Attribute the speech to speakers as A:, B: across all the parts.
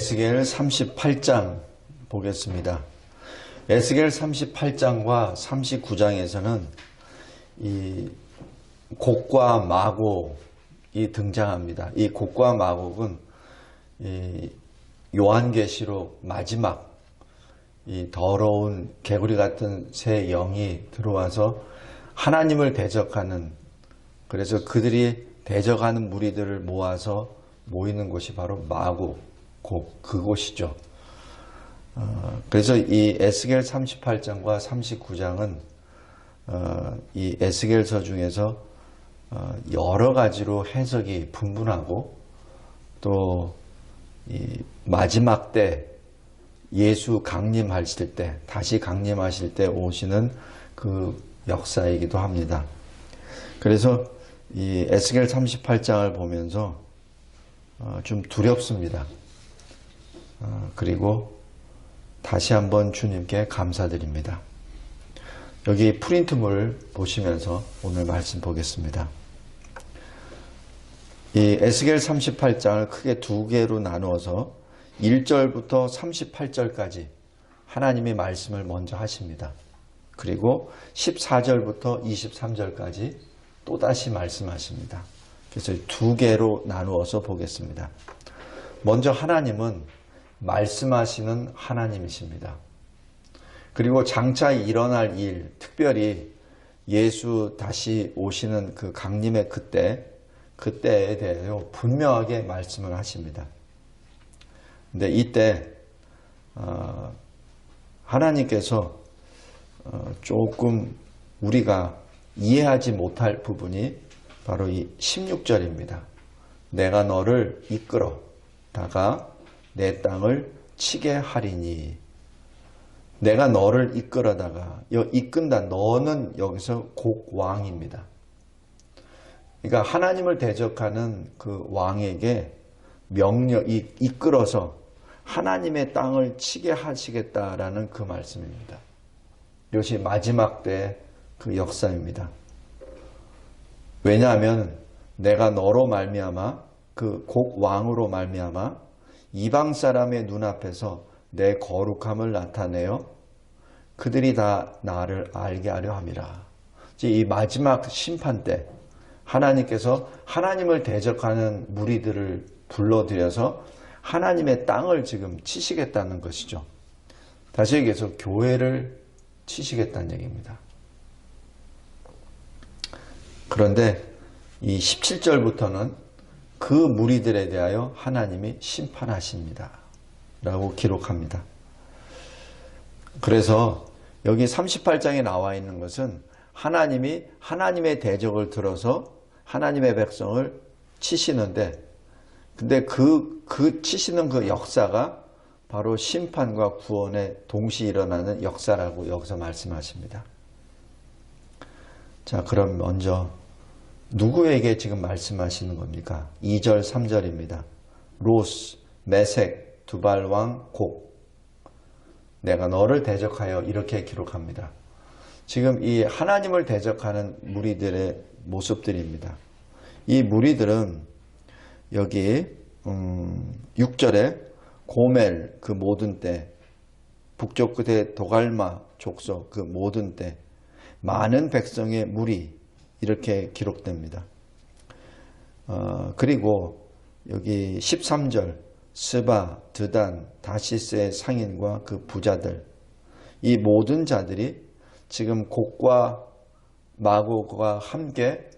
A: 에스겔 38장 보겠습니다. 에스겔 38장과 39장에서는 이 곡과 마곡이 등장합니다. 이 곡과 마곡은 이 요한계시록 마지막 이 더러운 개구리 같은 새 영이 들어와서 하나님을 대적하는, 그래서 그들이 대적하는 무리들을 모아서 모이는 곳이 바로 마곡, 그곳이죠. 그래서 이 에스겔 38장과 39장은 이 에스겔서 중에서 여러 가지로 해석이 분분하고, 또 이 마지막 때 예수 강림하실 때, 다시 강림하실 때 오시는 그 역사이기도 합니다. 그래서 이 에스겔 38장을 보면서 좀 두렵습니다. 그리고 다시 한번 주님께 감사드립니다. 여기 프린트물 보시면서 오늘 말씀 보겠습니다. 이 에스겔 38장을 크게 두 개로 나누어서 1절부터 38절까지 하나님이 말씀을 먼저 하십니다. 그리고 14절부터 23절까지 또다시 말씀하십니다. 그래서 두 개로 나누어서 보겠습니다. 먼저 하나님은 말씀하시는 하나님이십니다. 그리고 장차 일어날 일, 특별히 예수 다시 오시는 그 강림의 그때에 대하여 분명하게 말씀을 하십니다. 근데 이때 하나님께서 조금 우리가 이해하지 못할 부분이 바로 이 16절입니다. 내가 너를 이끌어다가 내 땅을 치게 하리니. 내가 너를 이끌어다가, 이끈다, 너는 여기서 곡왕입니다. 그러니까 하나님을 대적하는 그 왕에게 이끌어서 하나님의 땅을 치게 하시겠다라는 그 말씀입니다. 이것이 마지막 때 그 역사입니다. 왜냐하면 내가 너로 말미암아, 그 곡왕으로 말미암아 이방 사람의 눈앞에서 내 거룩함을 나타내어 그들이 다 나를 알게 하려 함이라. 이 마지막 심판 때 하나님께서 하나님을 대적하는 무리들을 불러들여서 하나님의 땅을 지금 치시겠다는 것이죠. 다시 얘기해서 교회를 치시겠다는 얘기입니다. 그런데 이 17절부터는 그 무리들에 대하여 하나님이 심판하십니다 라고 기록합니다. 그래서 여기 38장에 나와 있는 것은 하나님이 하나님의 대적을 들어서 하나님의 백성을 치시는데, 근데 그 치시는 그 역사가 바로 심판과 구원에 동시에 일어나는 역사라고 여기서 말씀하십니다. 자, 그럼 먼저 누구에게 지금 말씀하시는 겁니까? 2절, 3절입니다. 로스, 메색, 두발왕, 곡. 내가 너를 대적하여, 이렇게 기록합니다. 지금 이 하나님을 대적하는 무리들의 모습들입니다. 이 무리들은 여기 6절에 고멜 그 모든 때, 북쪽 끝에 도갈마 족속 그 모든 때, 많은 백성의 무리, 이렇게 기록됩니다. 그리고 여기 13절 스바, 드단, 다시스의 상인과 그 부자들, 이 모든 자들이 지금 곡과 마곡과 함께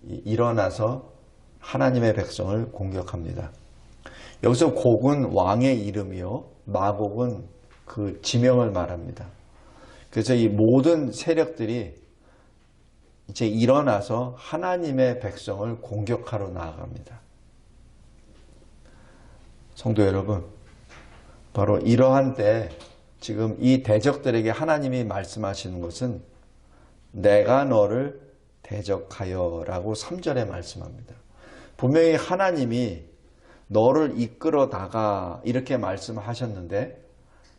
A: 일어나서 하나님의 백성을 공격합니다. 여기서 곡은 왕의 이름이요, 마곡은 그 지명을 말합니다. 그래서 이 모든 세력들이 이제 일어나서 하나님의 백성을 공격하러 나아갑니다. 성도 여러분, 바로 이러한 때 지금 이 대적들에게 하나님이 말씀하시는 것은 내가 너를 대적하여 라고 3절에 말씀합니다. 분명히 하나님이 너를 이끌어다가 이렇게 말씀하셨는데,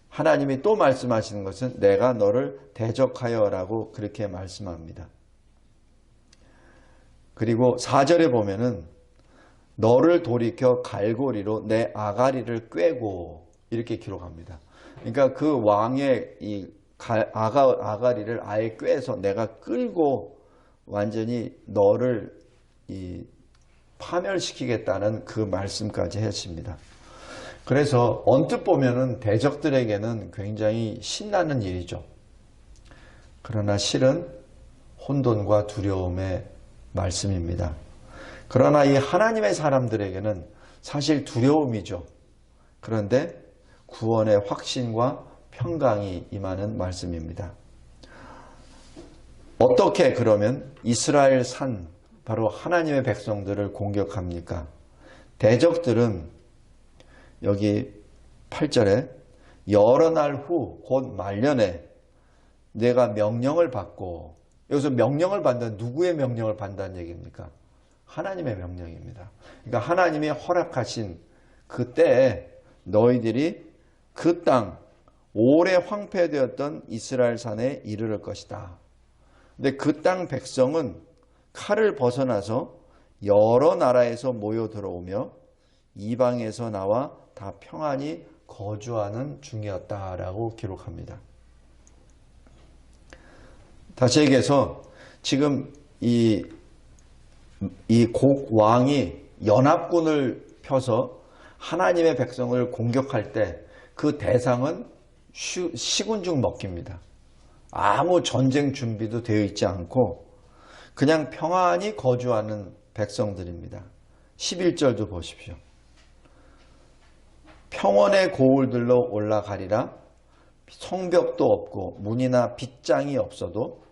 A: 하나님이 또 말씀하시는 것은 내가 너를 대적하여 라고 그렇게 말씀합니다. 그리고 4절에 보면은 너를 돌이켜 갈고리로 내 아가리를 꿰고 이렇게 기록합니다. 그러니까 그 왕의 이 아가리를 아예 꿰서 내가 끌고 완전히 너를 이 파멸시키겠다는 그 말씀까지 했습니다. 그래서 언뜻 보면은 대적들에게는 굉장히 신나는 일이죠. 그러나 실은 혼돈과 두려움의 말씀입니다. 그러나 이 하나님의 사람들에게는 사실 두려움이죠. 그런데 구원의 확신과 평강이 임하는 말씀입니다. 어떻게 그러면 이스라엘 산 바로 하나님의 백성들을 공격합니까? 대적들은 여기 8절에 여러 날 후 곧 말년에 내가 명령을 받고, 여기서 명령을 받는, 누구의 명령을 받는다는 얘기입니까? 하나님의 명령입니다. 그러니까 하나님이 허락하신 그때에 너희들이 그 땅, 오래 황폐되었던 이스라엘 산에 이르를 것이다. 근데 그 땅 백성은 칼을 벗어나서 여러 나라에서 모여 들어오며 이방에서 나와 다 평안히 거주하는 중이었다라고 기록합니다. 다시 얘기해서 지금 이 곡 왕이 연합군을 펴서 하나님의 백성을 공격할 때 그 대상은 시군중 먹기입니다. 아무 전쟁 준비도 되어 있지 않고 그냥 평안히 거주하는 백성들입니다. 11절도 보십시오. 평원의 고울들로 올라가리라. 성벽도 없고 문이나 빗장이 없어도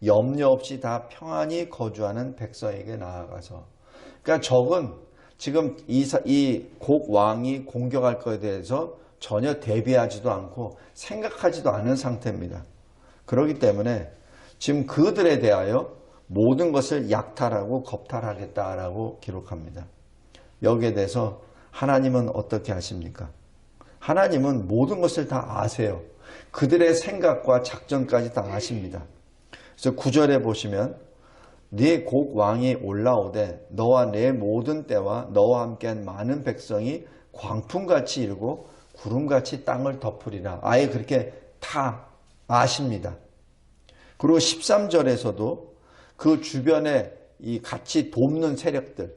A: 염려 없이 다 평안히 거주하는 백성에게 나아가서, 그러니까 적은 지금 이 곡 왕이 공격할 것에 대해서 전혀 대비하지도 않고 생각하지도 않은 상태입니다. 그렇기 때문에 지금 그들에 대하여 모든 것을 약탈하고 겁탈하겠다라고 기록합니다. 여기에 대해서 하나님은 어떻게 하십니까? 하나님은 모든 것을 다 아세요. 그들의 생각과 작전까지 다 아십니다. 그래서 9절에 보시면 네 곡 왕이 올라오되 너와 내 모든 때와 너와 함께한 많은 백성이 광풍같이 이르고 구름같이 땅을 덮으리라. 아예 그렇게 다 아십니다. 그리고 13절에서도 그 주변에 이 같이 돕는 세력들,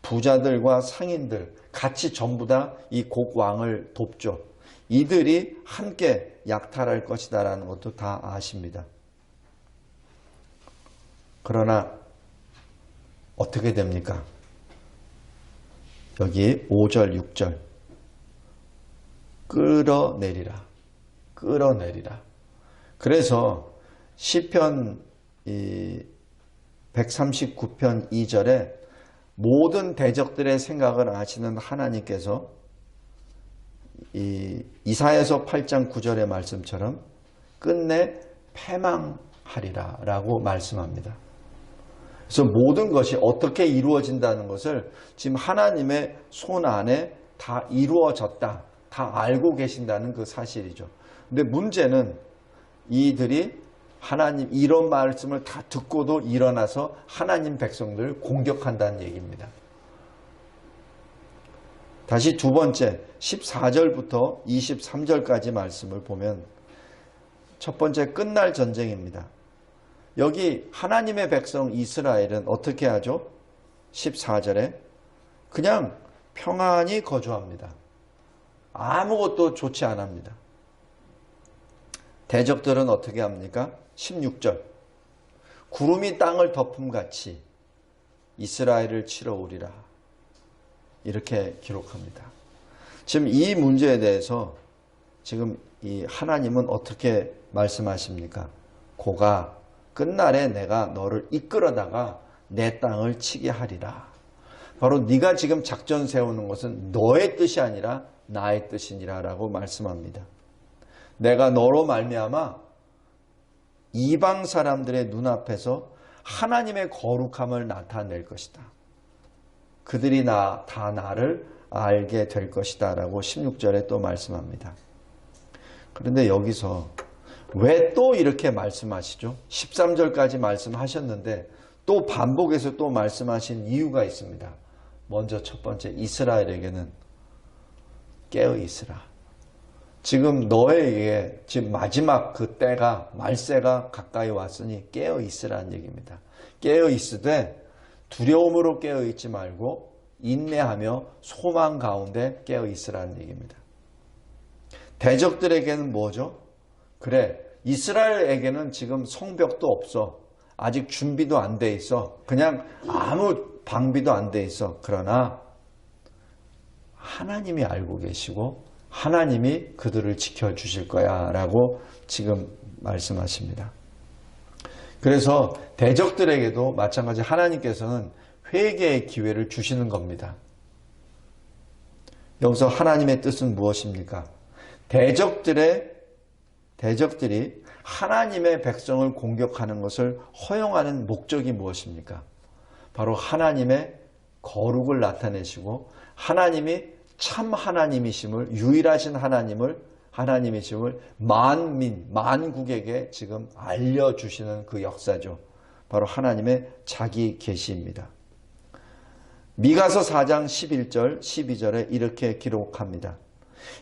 A: 부자들과 상인들 같이 전부 다 이 곡 왕을 돕죠. 이들이 함께 약탈할 것이다라는 것도 다 아십니다. 그러나 어떻게 됩니까? 여기 5절, 6절 끌어내리라. 끌어내리라. 그래서 시편 139편 2절에 모든 대적들의 생각을 아시는 하나님께서 이사야서 8장 9절의 말씀처럼 끝내 패망하리라 라고 말씀합니다. 그래서 모든 것이 어떻게 이루어진다는 것을 지금 하나님의 손 안에 다 이루어졌다, 다 알고 계신다는 그 사실이죠. 근데 문제는 이들이 하나님 이런 말씀을 다 듣고도 일어나서 하나님 백성들을 공격한다는 얘기입니다. 다시 두 번째 14절부터 23절까지 말씀을 보면 첫 번째 끝날 전쟁입니다. 여기 하나님의 백성 이스라엘은 어떻게 하죠? 14절에 그냥 평안히 거주합니다. 아무것도 좋지 않습니다. 대적들은 어떻게 합니까? 16절 구름이 땅을 덮음같이 이스라엘을 치러 오리라. 이렇게 기록합니다. 지금 이 문제에 대해서 지금 이 하나님은 어떻게 말씀하십니까? 고가 끝날에 내가 너를 이끌어다가 내 땅을 치게 하리라. 바로 네가 지금 작전 세우는 것은 너의 뜻이 아니라 나의 뜻이니라 라고 말씀합니다. 내가 너로 말미암아 이방 사람들의 눈앞에서 하나님의 거룩함을 나타낼 것이다. 그들이 다 나를 알게 될 것이다 라고 16절에 또 말씀합니다. 그런데 여기서 왜 또 이렇게 말씀하시죠? 13절까지 말씀하셨는데 또 반복해서 또 말씀하신 이유가 있습니다. 먼저 첫 번째 이스라엘에게는 깨어 있으라. 지금 너에게 지금 마지막 그 때가 말세가 가까이 왔으니 깨어 있으라는 얘기입니다. 깨어 있으되 두려움으로 깨어 있지 말고 인내하며 소망 가운데 깨어 있으라는 얘기입니다. 대적들에게는 뭐죠? 그래, 이스라엘에게는 지금 성벽도 없어. 아직 준비도 안 돼 있어. 그냥 아무 방비도 안 돼 있어. 그러나 하나님이 알고 계시고 하나님이 그들을 지켜주실 거야 라고 지금 말씀하십니다. 그래서 대적들에게도 마찬가지 하나님께서는 회개의 기회를 주시는 겁니다. 여기서 하나님의 뜻은 무엇입니까? 대적들이 하나님의 백성을 공격하는 것을 허용하는 목적이 무엇입니까? 바로 하나님의 거룩을 나타내시고 하나님이 참 하나님이심을, 유일하신 하나님이심을 만민, 만국에게 지금 알려주시는 그 역사죠. 바로 하나님의 자기 계시입니다. 미가서 4장 11절, 12절에 이렇게 기록합니다.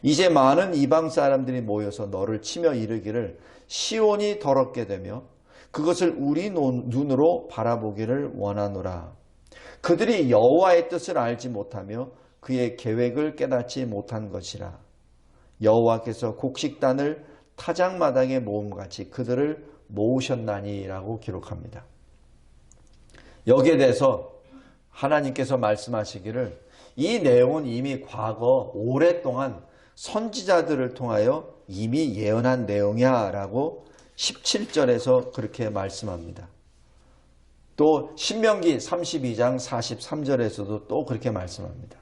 A: 이제 많은 이방 사람들이 모여서 너를 치며 이르기를 시온이 더럽게 되며 그것을 우리 눈으로 바라보기를 원하노라. 그들이 여호와의 뜻을 알지 못하며 그의 계획을 깨닫지 못한 것이라. 여호와께서 곡식단을 타작마당에 모음같이 그들을 모으셨나니라고 기록합니다. 여기에 대해서 하나님께서 말씀하시기를 이 내용은 이미 과거 오랫동안 선지자들을 통하여 이미 예언한 내용이야 라고 17절에서 그렇게 말씀합니다. 또 신명기 32장 43절에서도 또 그렇게 말씀합니다.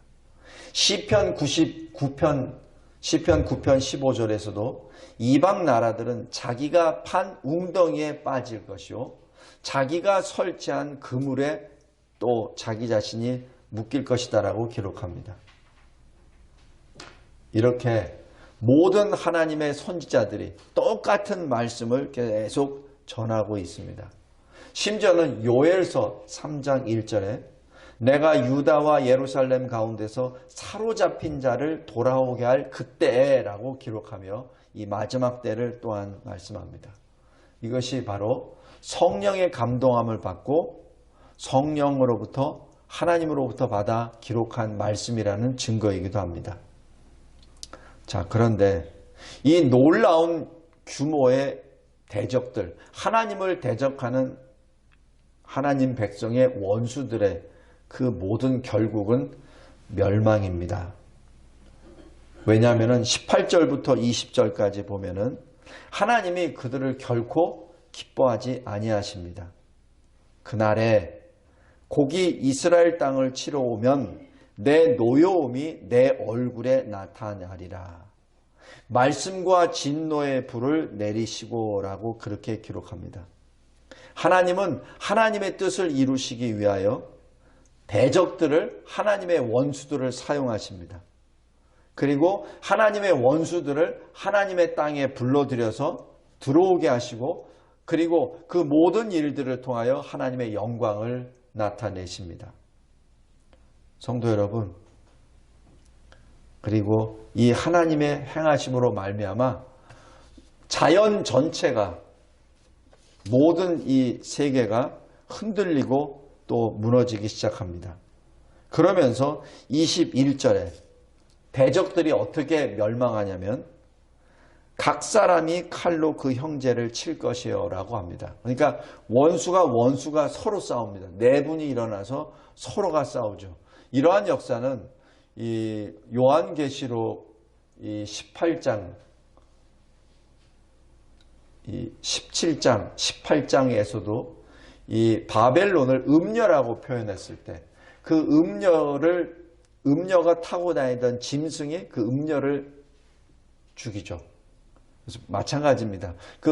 A: 시편 9편 15절에서도 이방 나라들은 자기가 판 웅덩이에 빠질 것이요 자기가 설치한 그물에 또 자기 자신이 묶일 것이다 라고 기록합니다. 이렇게 모든 하나님의 선지자들이 똑같은 말씀을 계속 전하고 있습니다. 심지어는 요엘서 3장 1절에 내가 유다와 예루살렘 가운데서 사로잡힌 자를 돌아오게 할 그때라고 기록하며 이 마지막 때를 또한 말씀합니다. 이것이 바로 성령의 감동함을 받고 성령으로부터 하나님으로부터 받아 기록한 말씀이라는 증거이기도 합니다. 자, 그런데 이 놀라운 규모의 대적들, 하나님을 대적하는 하나님 백성의 원수들의 그 모든 결국은 멸망입니다. 왜냐하면 18절부터 20절까지 보면은 하나님이 그들을 결코 기뻐하지 아니하십니다. 그날에 곡이 이스라엘 땅을 치러 오면 내 노여움이 내 얼굴에 나타나리라. 말씀과 진노의 불을 내리시고라고 그렇게 기록합니다. 하나님은 하나님의 뜻을 이루시기 위하여 대적들을 하나님의 원수들을 사용하십니다. 그리고 하나님의 원수들을 하나님의 땅에 불러들여서 들어오게 하시고 그리고 그 모든 일들을 통하여 하나님의 영광을 나타내십니다. 성도 여러분, 그리고 이 하나님의 행하심으로 말미암아 자연 전체가 모든 이 세계가 흔들리고 또 무너지기 시작합니다. 그러면서 21절에 대적들이 어떻게 멸망하냐면 각 사람이 칼로 그 형제를 칠 것이요 라고 합니다. 그러니까 원수가 서로 싸웁니다. 내분이 일어나서 서로가 싸우죠. 이러한 역사는 이 요한계시록 이 18장, 이 17장, 18장에서도 이 바벨론을 음녀라고 표현했을 때 그 음녀가 타고 다니던 짐승이 그 음녀를 죽이죠. 그래서 마찬가지입니다. 그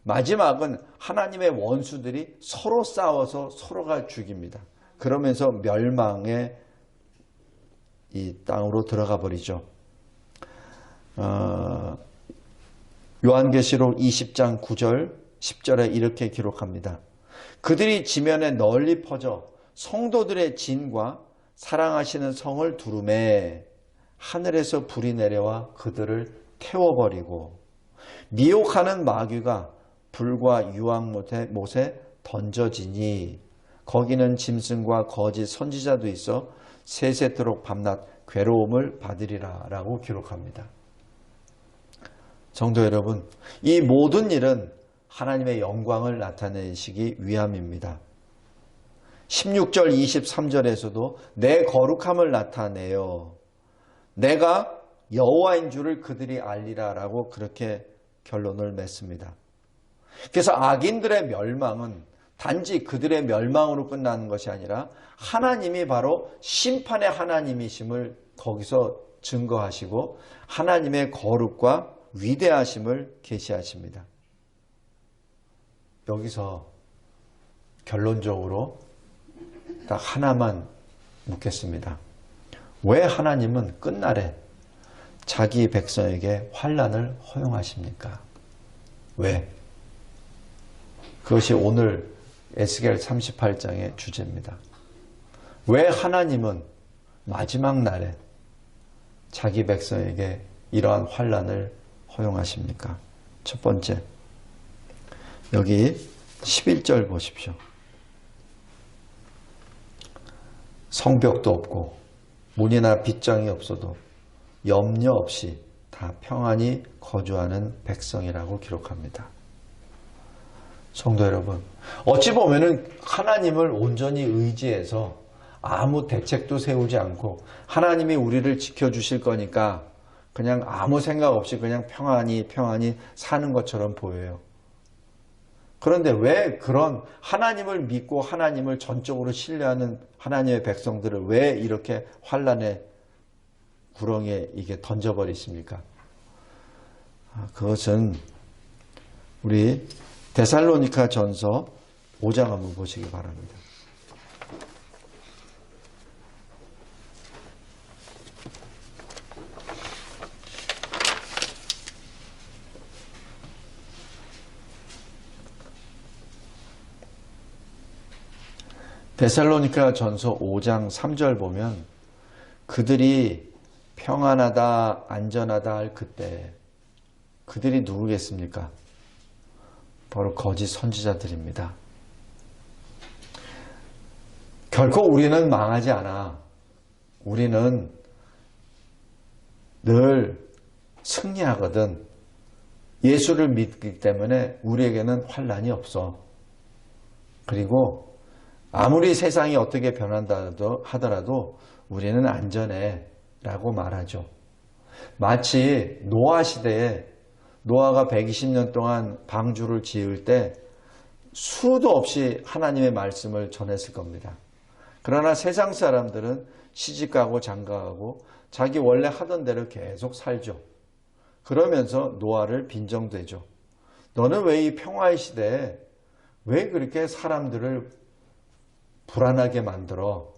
A: 마지막은 하나님의 원수들이 서로 싸워서 서로가 죽입니다. 그러면서 멸망의 이 땅으로 들어가 버리죠. 요한계시록 20장 9절 10절에 이렇게 기록합니다. 그들이 지면에 널리 퍼져 성도들의 진과 사랑하시는 성을 두루매 하늘에서 불이 내려와 그들을 태워버리고 미혹하는 마귀가 불과 유황못에 던져지니 거기는 짐승과 거짓 선지자도 있어 세세토록 밤낮 괴로움을 받으리라 라고 기록합니다. 성도 여러분, 이 모든 일은 하나님의 영광을 나타내시기 위함입니다. 16절 23절에서도 내 거룩함을 나타내요. 내가 여호와인 줄을 그들이 알리라 라고 그렇게 결론을 맺습니다. 그래서 악인들의 멸망은 단지 그들의 멸망으로 끝나는 것이 아니라 하나님이 바로 심판의 하나님이심을 거기서 증거하시고 하나님의 거룩과 위대하심을 계시하십니다. 여기서 결론적으로 딱 하나만 묻겠습니다. 왜 하나님은 끝날에 자기 백성에게 환난을 허용하십니까? 왜? 그것이 오늘 에스겔 38장의 주제입니다. 왜 하나님은 마지막 날에 자기 백성에게 이러한 환난을 허용하십니까? 첫 번째, 여기 11절 보십시오. 성벽도 없고 문이나 빗장이 없어도 염려 없이 다 평안히 거주하는 백성이라고 기록합니다. 성도 여러분, 어찌 보면은 하나님을 온전히 의지해서 아무 대책도 세우지 않고 하나님이 우리를 지켜주실 거니까 그냥 아무 생각 없이 그냥 평안히 사는 것처럼 보여요. 그런데 왜 그런 하나님을 믿고 하나님을 전적으로 신뢰하는 하나님의 백성들을 왜 이렇게 환난의 구렁이에 이게 던져버리십니까? 그것은 우리 데살로니가 전서 5장 한번 보시기 바랍니다. 데살로니가 전서 5장 3절 보면 그들이 평안하다 안전하다 할 그때 그들이 누구겠습니까? 바로 거짓 선지자들입니다. 결코 우리는 망하지 않아. 우리는 늘 승리하거든. 예수를 믿기 때문에 우리에게는 환난이 없어. 그리고 아무리 세상이 어떻게 변한다 하더라도 우리는 안전해 라고 말하죠. 마치 노아 시대에 노아가 120년 동안 방주를 지을 때 수도 없이 하나님의 말씀을 전했을 겁니다. 그러나 세상 사람들은 시집가고 장가가고 자기 원래 하던 대로 계속 살죠. 그러면서 노아를 빈정대죠. 너는 왜 이 평화의 시대에 왜 그렇게 사람들을 불안하게 만들어?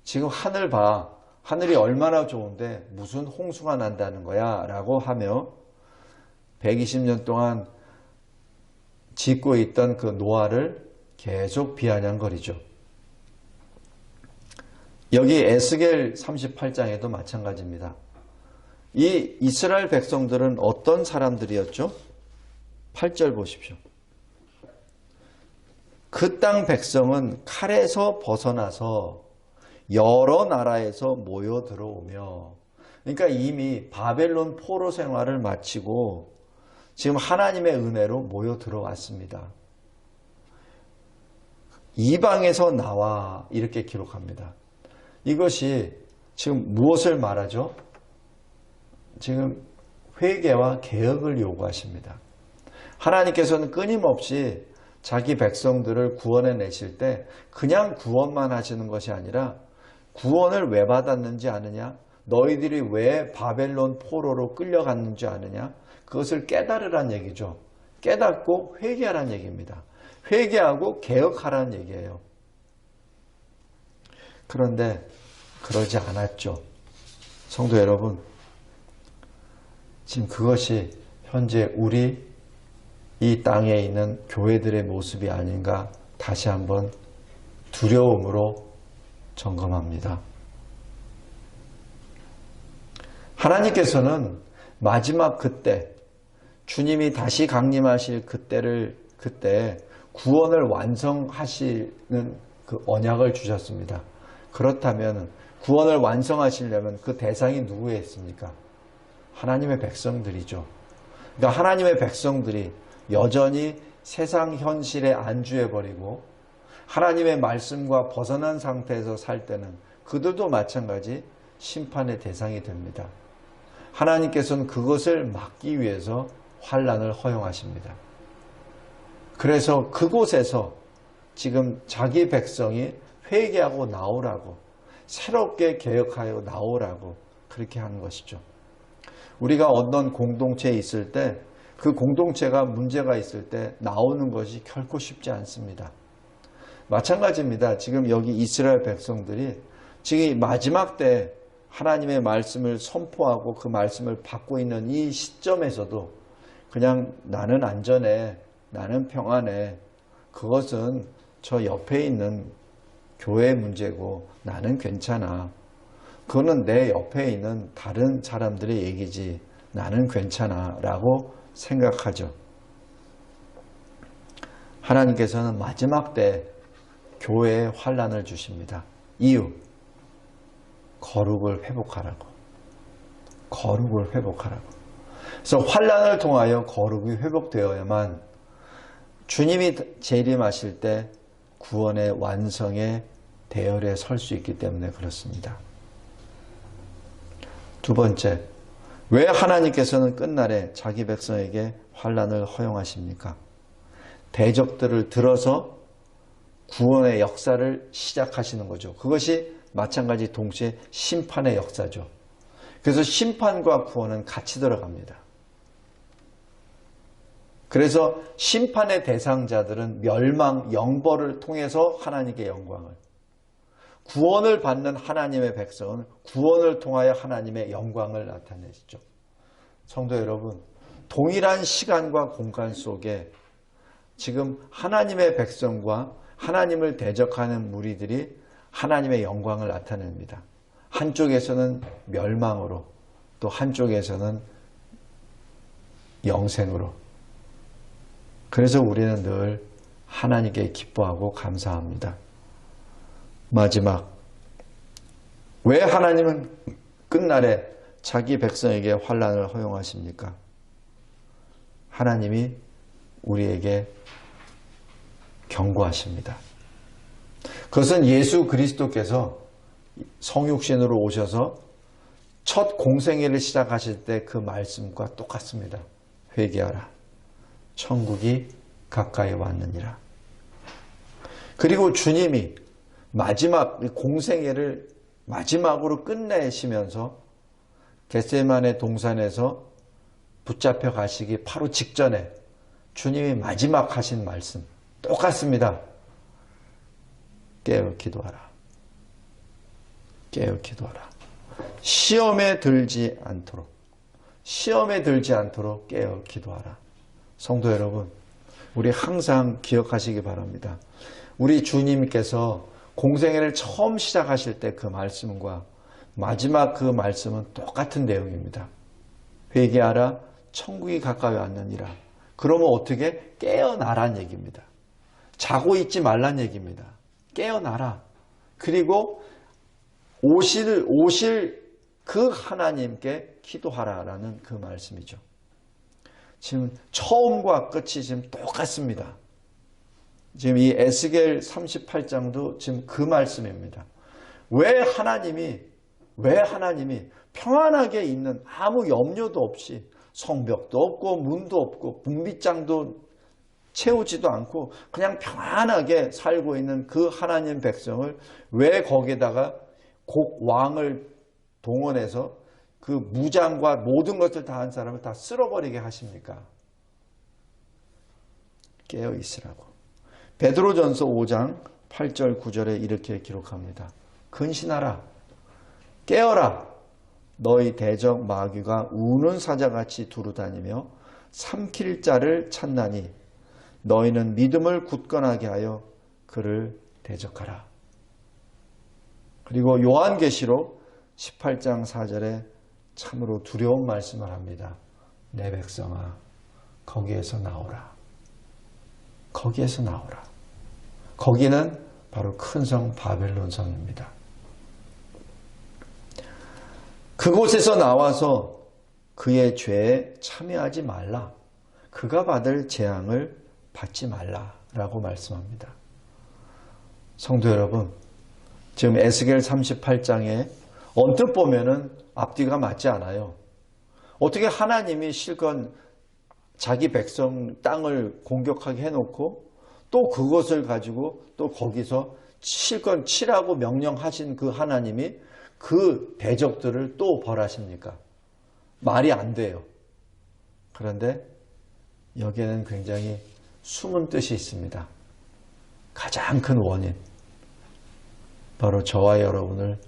A: 지금 하늘 봐. 하늘이 얼마나 좋은데 무슨 홍수가 난다는 거야? 라고 하며 120년 동안 짓고 있던 그 노아를 계속 비아냥거리죠. 여기 에스겔 38장에도 마찬가지입니다. 이 이스라엘 백성들은 어떤 사람들이었죠? 8절 보십시오. 그 땅 백성은 칼에서 벗어나서 여러 나라에서 모여 들어오며, 그러니까 이미 바벨론 포로 생활을 마치고 지금 하나님의 은혜로 모여 들어왔습니다. 이방에서 나와 이렇게 기록합니다. 이것이 지금 무엇을 말하죠? 지금 회개와 개혁을 요구하십니다. 하나님께서는 끊임없이 자기 백성들을 구원해 내실 때 그냥 구원만 하시는 것이 아니라 구원을 왜 받았는지 아느냐? 너희들이 왜 바벨론 포로로 끌려갔는지 아느냐? 그것을 깨달으란 얘기죠. 깨닫고 회개하란 얘기입니다. 회개하고 개혁하란 얘기예요. 그런데 그러지 않았죠. 성도 여러분, 지금 그것이 현재 우리 이 땅에 있는 교회들의 모습이 아닌가 다시 한번 두려움으로 점검합니다. 하나님께서는 마지막 그때, 주님이 다시 강림하실 그때 구원을 완성하시는 그 언약을 주셨습니다. 그렇다면 구원을 완성하시려면 그 대상이 누구였습니까? 하나님의 백성들이죠. 그러니까 하나님의 백성들이 여전히 세상 현실에 안주해버리고 하나님의 말씀과 벗어난 상태에서 살 때는 그들도 마찬가지 심판의 대상이 됩니다. 하나님께서는 그것을 막기 위해서 환난을 허용하십니다. 그래서 그곳에서 지금 자기 백성이 회개하고 나오라고, 새롭게 개혁하여 나오라고 그렇게 하는 것이죠. 우리가 어떤 공동체에 있을 때 그 공동체가 문제가 있을 때 나오는 것이 결코 쉽지 않습니다. 마찬가지입니다. 지금 여기 이스라엘 백성들이 지금 마지막 때 하나님의 말씀을 선포하고 그 말씀을 받고 있는 이 시점에서도 그냥 나는 안전해, 나는 평안해, 그것은 저 옆에 있는 교회의 문제고 나는 괜찮아, 그거는 내 옆에 있는 다른 사람들의 얘기지 나는 괜찮아 라고 생각하죠. 하나님께서는 마지막 때 교회에 환난을 주십니다. 이유, 거룩을 회복하라고. 거룩을 회복하라고. 그래서 환난을 통하여 거룩이 회복되어야만 주님이 재림하실 때 구원의 완성의 대열에 설 수 있기 때문에 그렇습니다. 두 번째, 왜 하나님께서는 끝날에 자기 백성에게 환난을 허용하십니까? 대적들을 들어서 구원의 역사를 시작하시는 거죠. 그것이 마찬가지 동시에 심판의 역사죠. 그래서 심판과 구원은 같이 들어갑니다. 그래서 심판의 대상자들은 멸망, 영벌을 통해서 하나님께 영광을, 구원을 받는 하나님의 백성은 구원을 통하여 하나님의 영광을 나타내시죠. 성도 여러분, 동일한 시간과 공간 속에 지금 하나님의 백성과 하나님을 대적하는 무리들이 하나님의 영광을 나타냅니다. 한쪽에서는 멸망으로, 또 한쪽에서는 영생으로. 그래서 우리는 늘 하나님께 기뻐하고 감사합니다. 마지막, 왜 하나님은 끝날에 자기 백성에게 환난을 허용하십니까? 하나님이 우리에게 경고하십니다. 그것은 예수 그리스도께서 성육신으로 오셔서 첫 공생애를 시작하실 때 그 말씀과 똑같습니다. 회개하라. 천국이 가까이 왔느니라. 그리고 주님이 마지막 공생애를 마지막으로 끝내시면서 겟세마네 동산에서 붙잡혀 가시기 바로 직전에 주님이 마지막 하신 말씀 똑같습니다. 깨어 기도하라. 깨어 기도하라. 시험에 들지 않도록, 시험에 들지 않도록 깨어 기도하라. 성도 여러분, 우리 항상 기억하시기 바랍니다. 우리 주님께서 공생애를 처음 시작하실 때 그 말씀과 마지막 그 말씀은 똑같은 내용입니다. 회개하라, 천국이 가까이 왔느니라. 그러면 어떻게? 깨어나란 얘기입니다. 자고 있지 말란 얘기입니다. 깨어나라. 그리고 오실 그 하나님께 기도하라라는 그 말씀이죠. 지금 처음과 끝이 지금 똑같습니다. 지금 이 에스겔 38장도 지금 그 말씀입니다. 왜 하나님이 평안하게 있는, 아무 염려도 없이 성벽도 없고 문도 없고 분빗장도 채우지도 않고 그냥 평안하게 살고 있는 그 하나님 백성을 왜 거기에다가 왕을 동원해서 그 무장과 모든 것을 다 한 사람을 다 쓸어버리게 하십니까? 깨어 있으라고. 베드로전서 5장 8절 9절에 이렇게 기록합니다. 근신하라. 깨어라. 너희 대적 마귀가 우는 사자같이 두루다니며 삼킬 자를 찾나니 너희는 믿음을 굳건하게 하여 그를 대적하라. 그리고 요한계시록 18장 4절에 참으로 두려운 말씀을 합니다. 내 백성아, 거기에서 나오라. 거기에서 나오라. 거기는 바로 큰 성 바벨론 성입니다. 그곳에서 나와서 그의 죄에 참여하지 말라. 그가 받을 재앙을 받지 말라라고 말씀합니다. 성도 여러분, 지금 에스겔 38장에 언뜻 보면은 앞뒤가 맞지 않아요. 어떻게 하나님이 실컷 자기 백성 땅을 공격하게 해놓고 또 그것을 가지고 또 거기서 실컷 치라고 명령하신 그 하나님이 그 대적들을 또 벌하십니까? 말이 안 돼요. 그런데 여기에는 굉장히 숨은 뜻이 있습니다. 가장 큰 원인, 바로 저와 여러분을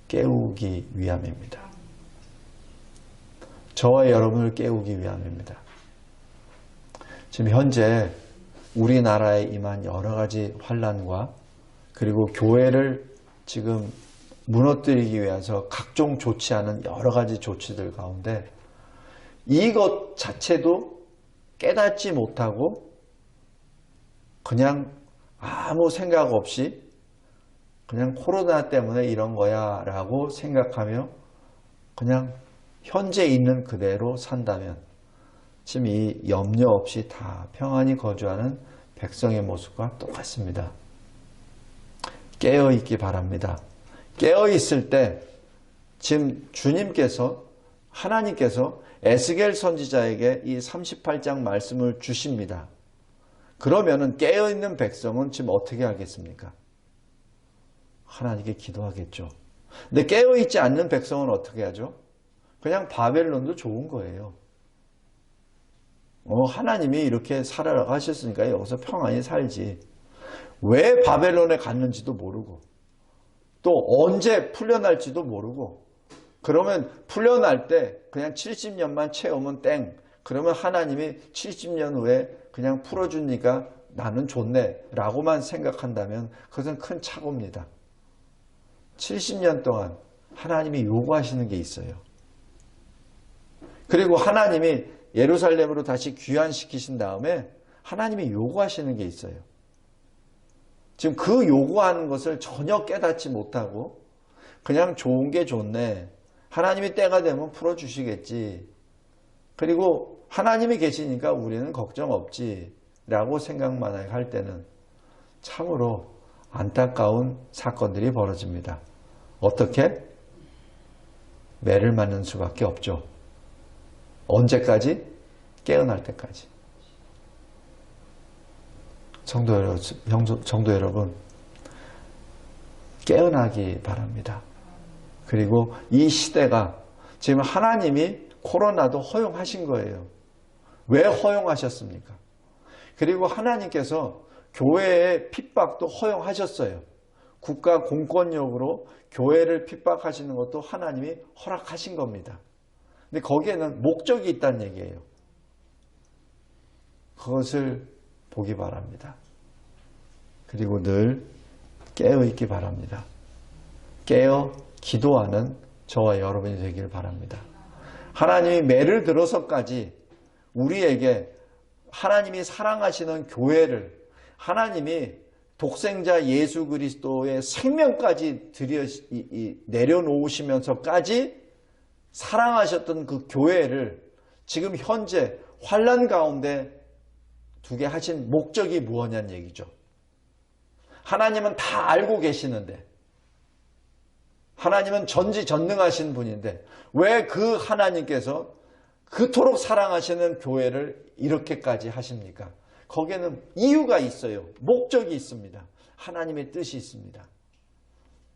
A: 깨우기 위함입니다. 저와 여러분을 깨우기 위함입니다. 지금 현재 우리나라에 임한 여러 가지 환난과 그리고 교회를 지금 무너뜨리기 위해서 각종 조치하는 여러 가지 조치들 가운데 이것 자체도 깨닫지 못하고 그냥 아무 생각 없이 그냥 코로나 때문에 이런 거야 라고 생각하며 그냥 현재 있는 그대로 산다면 지금 이 염려 없이 다 평안히 거주하는 백성의 모습과 똑같습니다. 깨어있기 바랍니다. 깨어있을 때 지금 주님께서 하나님께서 에스겔 선지자에게 이 38장 말씀을 주십니다. 그러면은 깨어있는 백성은 지금 어떻게 하겠습니까? 하나님께 기도하겠죠. 근데 깨어있지 않는 백성은 어떻게 하죠? 그냥 바벨론도 좋은 거예요. 하나님이 이렇게 살아라 하셨으니까 여기서 평안히 살지. 왜 바벨론에 갔는지도 모르고 또 언제 풀려날지도 모르고 그러면 풀려날 때 그냥 70년만 채우면 땡. 그러면 하나님이 70년 후에 그냥 풀어주니까 나는 좋네 라고만 생각한다면 그것은 큰 착오입니다. 70년 동안 하나님이 요구하시는 게 있어요. 그리고 하나님이 예루살렘으로 다시 귀환시키신 다음에 하나님이 요구하시는 게 있어요. 지금 그 요구하는 것을 전혀 깨닫지 못하고 그냥 좋은 게 좋네. 하나님이 때가 되면 풀어주시겠지. 그리고 하나님이 계시니까 우리는 걱정 없지 라고 생각만 할 때는 참으로 안타까운 사건들이 벌어집니다. 어떻게? 매를 맞는 수밖에 없죠. 언제까지? 깨어날 때까지. 성도 여러분, 깨어나기 바랍니다. 그리고 이 시대가 지금 하나님이 코로나도 허용하신 거예요. 왜 허용하셨습니까? 그리고 하나님께서 교회의 핍박도 허용하셨어요. 국가 공권력으로 교회를 핍박하시는 것도 하나님이 허락하신 겁니다. 근데 거기에는 목적이 있다는 얘기예요. 그것을 보기 바랍니다. 그리고 늘 깨어있기 바랍니다. 깨어 기도하는 저와 여러분이 되길 바랍니다. 하나님이 매를 들어서까지 우리에게 하나님이 사랑하시는 교회를 하나님이 독생자 예수 그리스도의 생명까지 내려놓으시면서까지 사랑하셨던 그 교회를 지금 현재 환난 가운데 두게 하신 목적이 무엇냐는 얘기죠. 하나님은 다 알고 계시는데 하나님은 전지전능하신 분인데 왜 그 하나님께서 그토록 사랑하시는 교회를 이렇게까지 하십니까? 거기에는 이유가 있어요. 목적이 있습니다. 하나님의 뜻이 있습니다.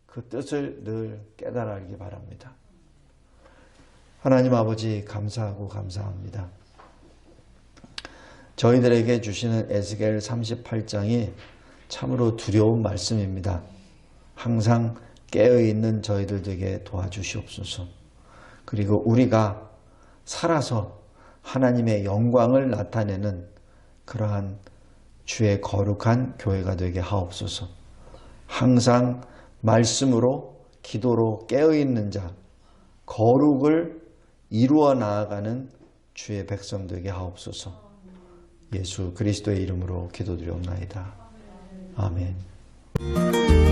A: 그 뜻을 늘 깨달아 알기 바랍니다. 하나님 아버지 감사하고 감사합니다. 저희들에게 주시는 에스겔 38장이 참으로 두려운 말씀입니다. 항상 깨어있는 저희들 되게 도와주시옵소서. 그리고 우리가 살아서 하나님의 영광을 나타내는 그러한 주의 거룩한 교회가 되게 하옵소서. 항상 말씀으로 기도로 깨어있는 자, 거룩을 이루어 나아가는 주의 백성 되게 하옵소서. 예수 그리스도의 이름으로 기도드리옵나이다. 아멘.